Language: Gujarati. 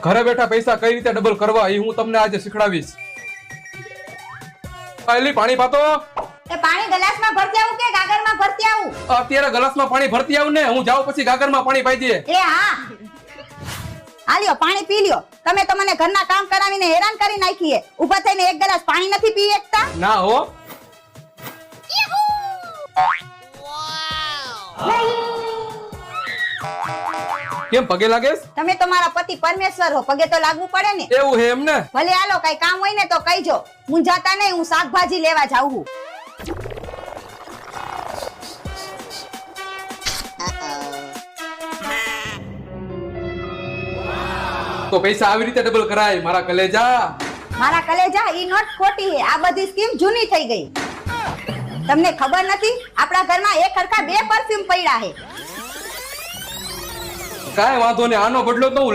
ઘરે બેઠા પૈસા કઈ રીતે ડબલ કરવા એ હું તમને આજે શીખડાવીશ. એલી પાણી પાતો. એ પાણી ગ્લાસમાં ભરતી આવું કે ગાગરમાં ભરતી આવું? અત્યારે ગ્લાસમાં પાણી ભરતી આવું ને, હું જાઉં પછી ગાગરમાં પાણી પાઈ દે. એ હા, આલ્યો પાણી પી લ્યો. તમે તો મને ઘરના કામ કરાવીને હેરાન કરી નાખી છે. ઊભા થઈને એક ગ્લાસ પાણી નથી પી શકતા? ના હો. કેમ પગે લાગેસ? તમે તો મારા પતિ પરમેશ્વર હો, પગે તો લાગવું પડે ને. એવું હે એમ ને? ભલે હાલો, કઈ કામ હોય ને તો કહીજો. મુંજાતા નહીં, હું શાકભાજી લેવા જાઉં છું. તો પૈસા આવી રીતે ડબલ કરાય મારા કલેજા. મારા કલેજા, ઈ નોટ ખોટી છે. આ બધી સ્કીમ જૂની થઈ ગઈ. તમને ખબર નથી, આપણા ઘરમાં એક હરખા 2 પરફ્યુમ પડ્યા છે. કાંઈ વાંધો નહીં, આનો બદલો તો હું